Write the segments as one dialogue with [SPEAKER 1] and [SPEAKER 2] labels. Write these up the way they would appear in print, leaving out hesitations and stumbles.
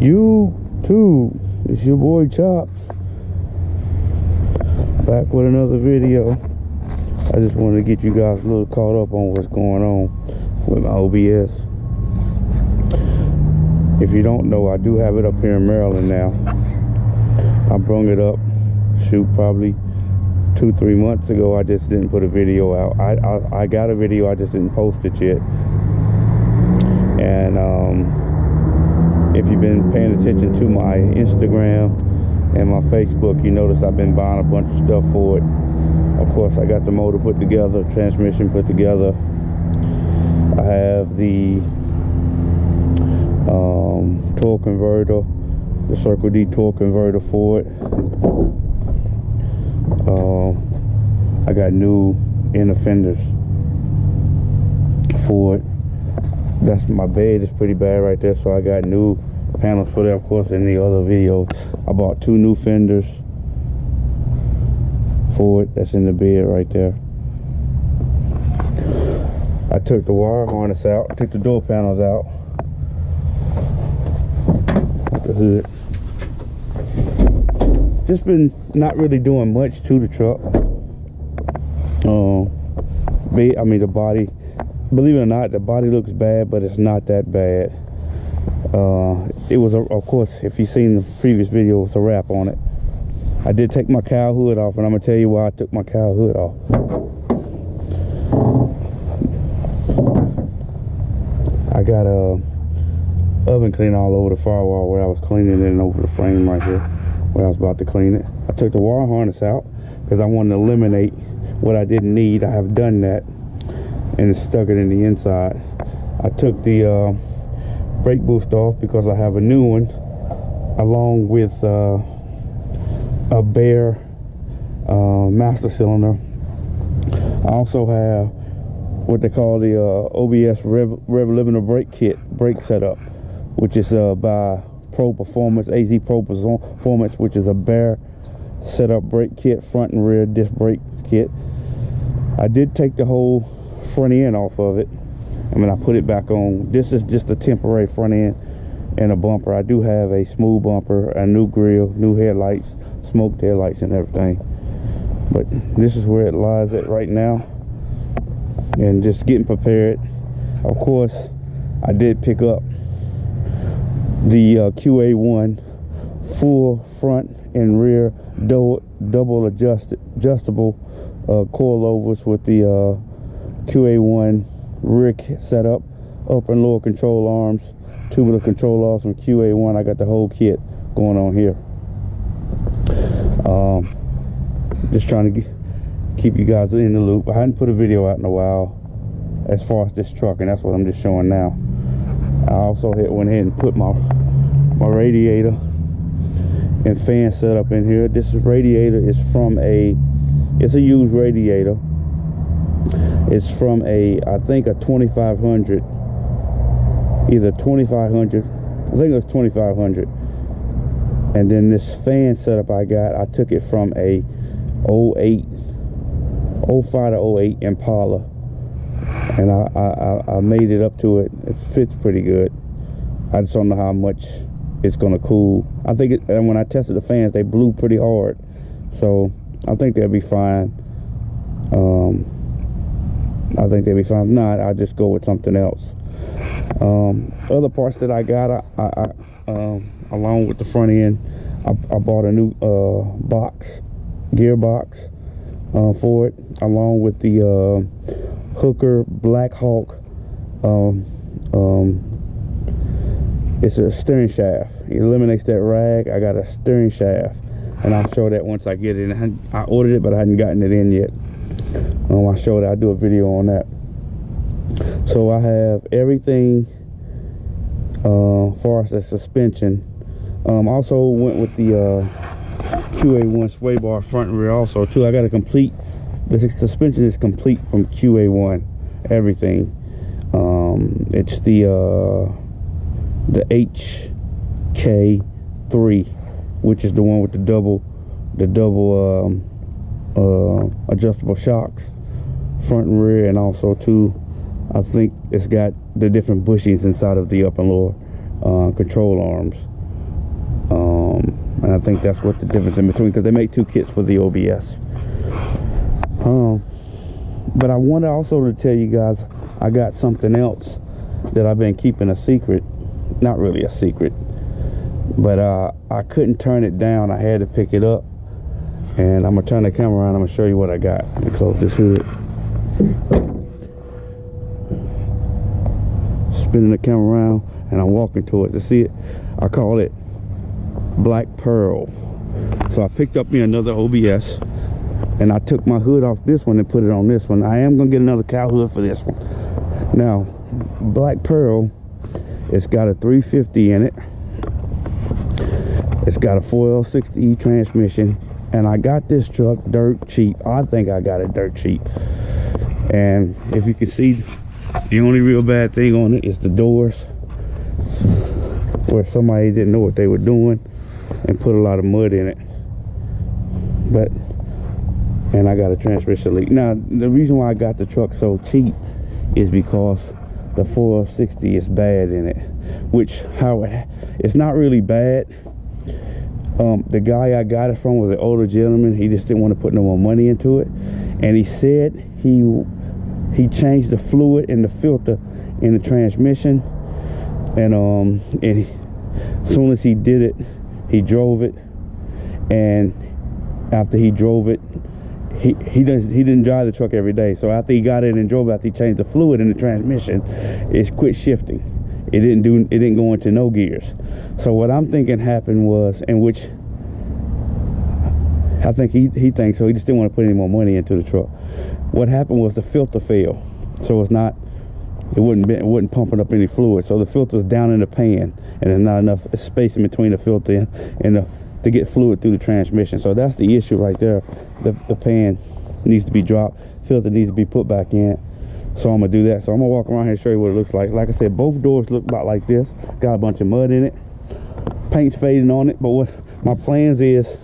[SPEAKER 1] YouTube, it's your boy Chops, back with another video. I just wanted to get you guys a little caught up on what's going on with my OBS. If you don't know, I do have it up here in Maryland now. I brung it up, probably 2-3 months ago. I just didn't put a video out. I got a video, I just didn't post it yet. And if you've been paying attention to my Instagram and my Facebook, you notice I've been buying a bunch of stuff for it. Of course, I got the motor put together, transmission put together. I have the torque converter, the Circle D torque converter for it. I got new inner fenders for it. That's my bed is pretty bad right there, so I got new panels for that. Of course, in the other video, I bought 2 new fenders for it. That's in the bed right there. I took the wire harness out, took the door panels out, the hood. Just been not really doing much to the truck. I mean, the body, believe it or not, the body looks bad, but it's not that bad. It was, of course, if you've seen the previous video, it's a wrap on it. I did take my cowl hood off, and I'm gonna tell you why I took my cowl hood off. I got a oven cleaner all over the firewall where I was cleaning it, and over the frame right here where I was about to clean it. I took the wire harness out because I wanted to eliminate what I didn't need. I have done that and stuck it in the inside. I took the brake boost off because I have a new one, along with a bare master cylinder. I also have what they call the OBS Rev Limiter brake kit, brake setup, which is by Pro Performance, AZ Pro Performance, which is a bare setup brake kit, front and rear disc brake kit. I did take the whole front end off of it. I mean, I put it back on. This is just a temporary front end and a bumper. I do have a smooth bumper, a new grill, new headlights, smoked headlights and everything. But this is where it lies at right now, and just getting prepared. Of course, I did pick up the QA1 full front and rear double adjustable coilovers with the QA1 rear setup, upper and lower control arms, tubular control arms from QA1. I got the whole kit going on here. Just trying to keep you guys in the loop. I hadn't put a video out in a while as far as this truck, and that's what I'm just showing now. I also went ahead and put my radiator and fan setup in here. This radiator is from it's a used radiator. It's from I think a 2500, either 2500, I think it was 2500. And then this fan setup I took it from a 05 to 08 Impala, and I made it up to it. It fits pretty good. I just don't know how much it's gonna cool. I think and when I tested the fans, they blew pretty hard, so I think they'll be fine. I think they'll be fine. If not, I'll just go with something else. Other parts that I got, along with the front end, I bought a new gearbox for it, along with the Hooker Black Hawk. It's a steering shaft. It eliminates that rag. I got a steering shaft, and I'll show that once I get it in. I ordered it, but I hadn't gotten it in yet. I'll show that. I'll do a video on that. So I have everything far as the suspension. Also went with the QA1 sway bar front and rear also too. I got a complete, the suspension is complete from QA1, everything. It's the HK3, which is the one with the double adjustable shocks, front and rear, and also too, I think it's got the different bushings inside of the upper and lower control arms. And I think that's what the difference in between, because they make 2 kits for the OBS. But I wanted also to tell you guys, I got something else that I've been keeping a secret. Not really a secret, but I couldn't turn it down. I had to pick it up, and I'm gonna turn the camera around. I'm gonna show you what I got. Let me close this hood. Spinning the camera around, and I'm walking to it to see it. I call it Black Pearl. So I picked up me another OBS, and I took my hood off this one and put it on this one. I am gonna get another cow hood for this one. Now, Black Pearl, it's got a 350 in it. It's got a 4L60E transmission, and I got this truck dirt cheap. I think I got it dirt cheap. And if you can see, the only real bad thing on it is the doors, where somebody didn't know what they were doing and put a lot of mud in it. And I got a transmission leak. Now, the reason why I got the truck so cheap is because the 4L60 is bad in it, which it's not really bad. The guy I got it from was an older gentleman. He just didn't want to put no more money into it, and he said he changed the fluid and the filter in the transmission, and as soon as he did it, he drove it, and after he drove it, he didn't drive the truck every day. So after he got in and drove, after he changed the fluid in the transmission, it quit shifting. It didn't go into no gears. So what I'm thinking happened was, and which I think he thinks so, he just didn't want to put any more money into the truck. What happened was the filter failed, so it wasn't pumping up any fluid. So the filter's down in the pan, and there's not enough space in between the filter and to get fluid through the transmission. So that's the issue right there. The pan needs to be dropped, filter needs to be put back in. So I'm gonna do that. So I'm gonna walk around here and show you what it looks like. Like I said, both doors look about like this. Got a bunch of mud in it, paint's fading on it. But what my plans is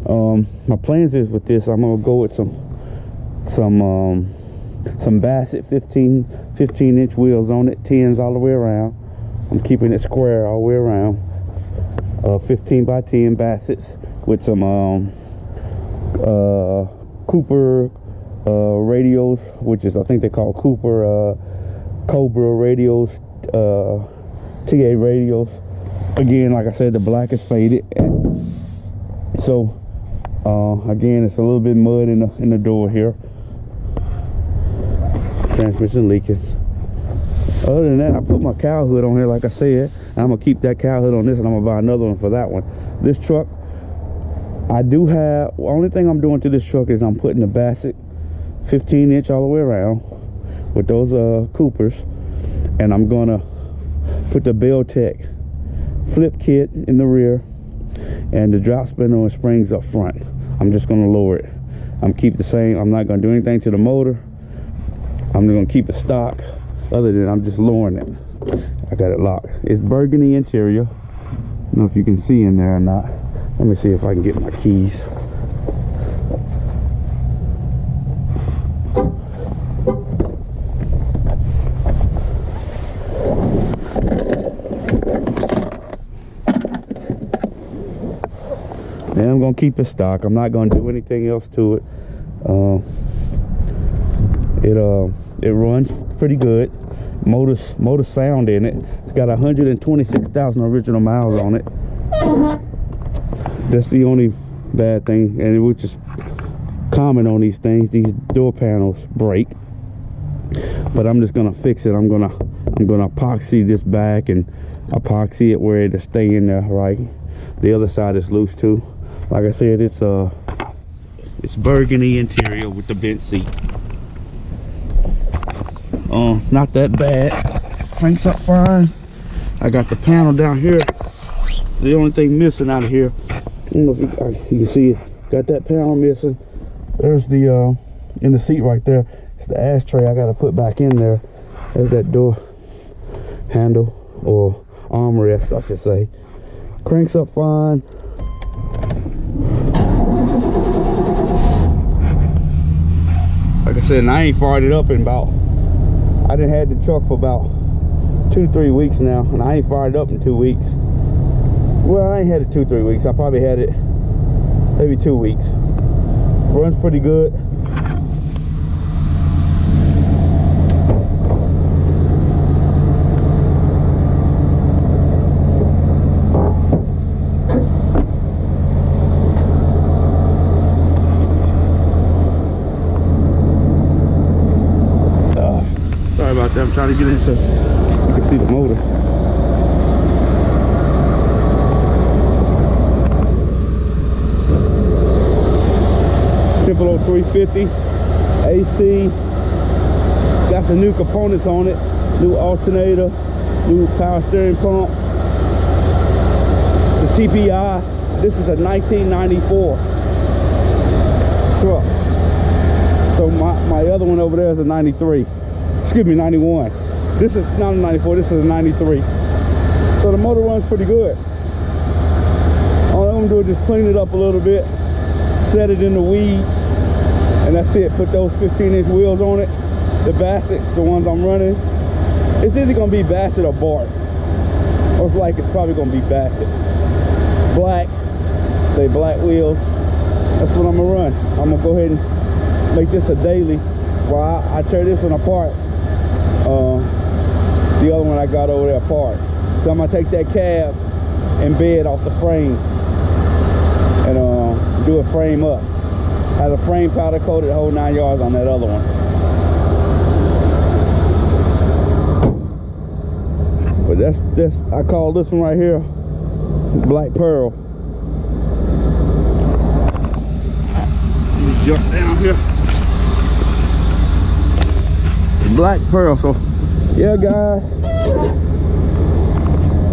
[SPEAKER 1] with this, I'm gonna go with some Bassett 15-inch wheels on it, 10s all the way around. I'm keeping it square all the way around. 15 by 10 Bassets with some Cooper radios, which is, I think they call Cooper Cobra radios, TA radios. Again, like I said, the black is faded, so again, it's a little bit mud in the door here. Transmission leaking. Other than that, I put my cow hood on here, like I said. I'm gonna keep that cow hood on this, and I'm gonna buy another one for that one. This truck, I do have, only thing I'm doing to this truck is I'm putting the Bassett 15-inch all the way around with those Coopers, and I'm gonna put the Beltec flip kit in the rear and the drop spindle and springs up front. I'm just gonna lower it. I'm keep the same. I'm not gonna do anything to the motor. I'm gonna keep it stock. Other than I'm just lowering it. I got it locked. It's burgundy interior. I don't know if you can see in there or not. Let me see if I can get my keys. And I'm gonna keep it stock. I'm not gonna do anything else to it. It runs pretty good. Motor sound in it. It's got 126,000 original miles on it. That's the only bad thing, and which is common on these things. These door panels break, but I'm just gonna fix it. I'm gonna epoxy this back and epoxy it where it'll stay in there right. The other side is loose too. Like I said, it's burgundy interior with the bent seat. Not that bad. Cranks up fine. I got the panel down here. The only thing missing out of here, I don't know if you can see it. Got that panel missing. There's the in the seat right there. It's the ashtray I got to put back in there. There's that door handle, or armrest, I should say. Cranks up fine. Like I said, and I ain't fired it up in about, I done had the truck for about 2-3 weeks now, and I ain't fired it up in 2 weeks. Well, I ain't had it 2-3 weeks. I probably had it maybe 2 weeks. Runs pretty good. Sorry about that. I'm trying to get into, you can see the motor. Simple old 350 AC. Got some new components on it. New alternator, new power steering pump. The TPI. This is a 1994 truck. So my other one over there is a 93. Excuse me, 91. This is not a 94, this is a 93. So the motor runs pretty good. All I'm gonna do is just clean it up a little bit, set it in the weeds, and that's it. Put those 15-inch wheels on it. The Bassett, the ones I'm running. It's either gonna be Bassett or Bart. Most likely it's probably gonna be Bassett. Black, say black wheels. That's what I'm gonna run. I'm gonna go ahead and make this a daily while I tear this one apart. The other one I got over there apart. So I'm gonna take that cab and bed off the frame and do a frame up. Have a frame powder coated the whole 9 yards on that other one. But that's I call this one right here Black Pearl. Let me jump down here. Black Pearl. So yeah guys,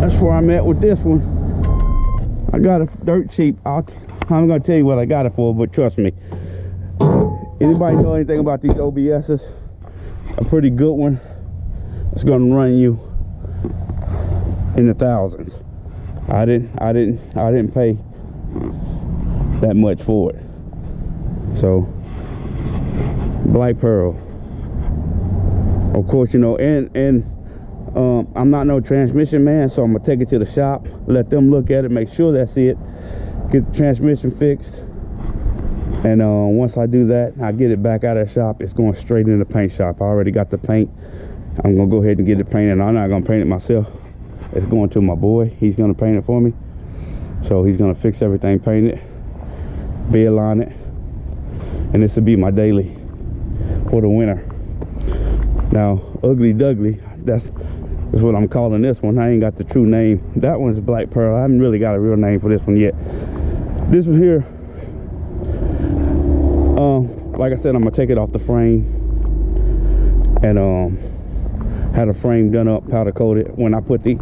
[SPEAKER 1] that's where I'm at with this one. I got it dirt cheap. I'm gonna tell you what I got it for, but trust me, anybody know anything about these OBS's, a pretty good one, it's gonna run you in the thousands. I didn't pay that much for it. So Black Pearl. Of course, you know, and I'm not no transmission man, so I'm gonna take it to the shop, let them look at it, make sure that's it, get the transmission fixed, and once I do that, I get it back out of the shop. It's going straight in the paint shop. I already got the paint. I'm gonna go ahead and get it painted. I'm not gonna paint it myself. It's going to my boy. He's gonna paint it for me. So he's gonna fix everything, paint it, bed line it, and this will be my daily for the winter. Now, Ugly Dougly, that's what I'm calling this one. I ain't got the true name. That one's Black Pearl. I haven't really got a real name for this one yet. This one here, like I said, I'm gonna take it off the frame and had a frame done up, powder coated. When I put you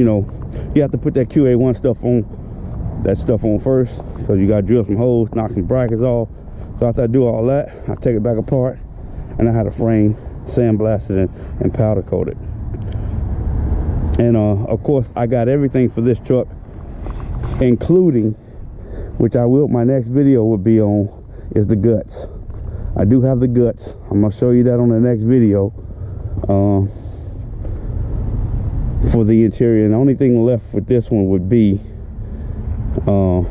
[SPEAKER 1] know, you have to put that QA1 stuff on first. So you gotta drill some holes, knock some brackets off. So after I do all that, I take it back apart, and I had a frame sandblasted and powder coated. And of course, I got everything for this truck, including, which my next video would be on, is the guts. I do have the guts. I'm gonna show you that on the next video for the interior. And the only thing left with this one would be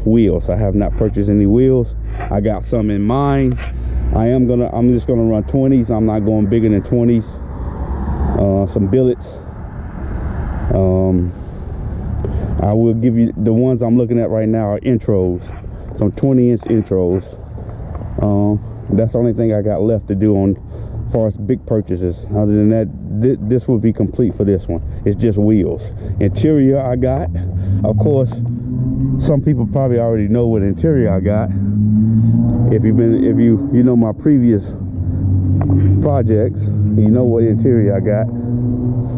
[SPEAKER 1] wheels. I have not purchased any wheels. I got some in mind. I'm just gonna run 20s. I'm not going bigger than 20s. Some billets. I will give you the ones I'm looking at right now are intros, some 20-inch intros. That's the only thing I got left to do on as far as big purchases. Other than that, this will be complete for this one. It's just wheels. Interior I got, of course, some people probably already know what interior I got. If you know my previous projects, you know what interior I got.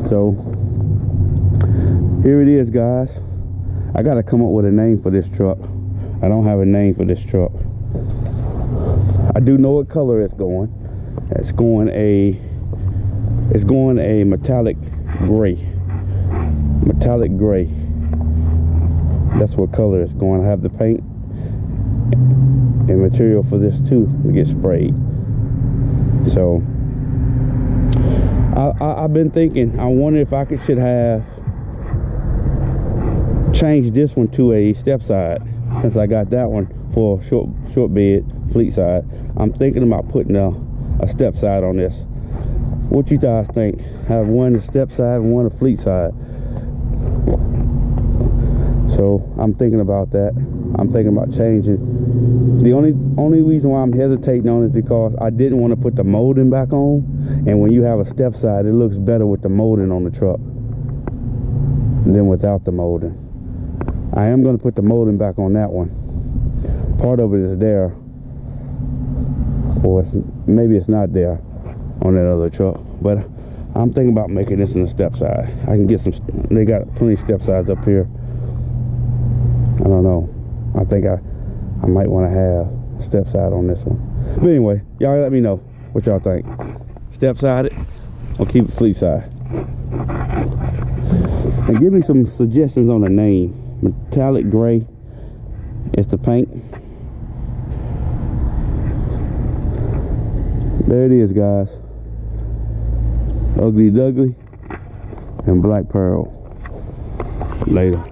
[SPEAKER 1] So here it is, guys. I gotta come up with a name for this truck. I don't have a name for this truck. I do know what color it's going. It's going a metallic gray. Metallic gray. That's what color it's going. I have the paint and material for this too to get sprayed. So I've been thinking, I wonder if I should have changed this one to a step side, since I got that one for a short bed fleet side. I'm thinking about putting a step side on this. What you guys think? Have one a step side and one a fleet side. So I'm thinking about that. I'm thinking about changing. The only reason why I'm hesitating on it is because I didn't want to put the molding back on, and when you have a step side, it looks better with the molding on the truck than without the molding. I am going to put the molding back on that one. Part of it is there, or maybe it's not there on that other truck, but I'm thinking about making this in a step side. I can get some, they got plenty of step sides up here. I don't know. I think I might want to have a step side on this one. But anyway, y'all let me know what y'all think. Step sided or keep it fleet side. And give me some suggestions on the name. Metallic gray is the paint. There it is, guys. Ugly Dougly and Black Pearl. Later.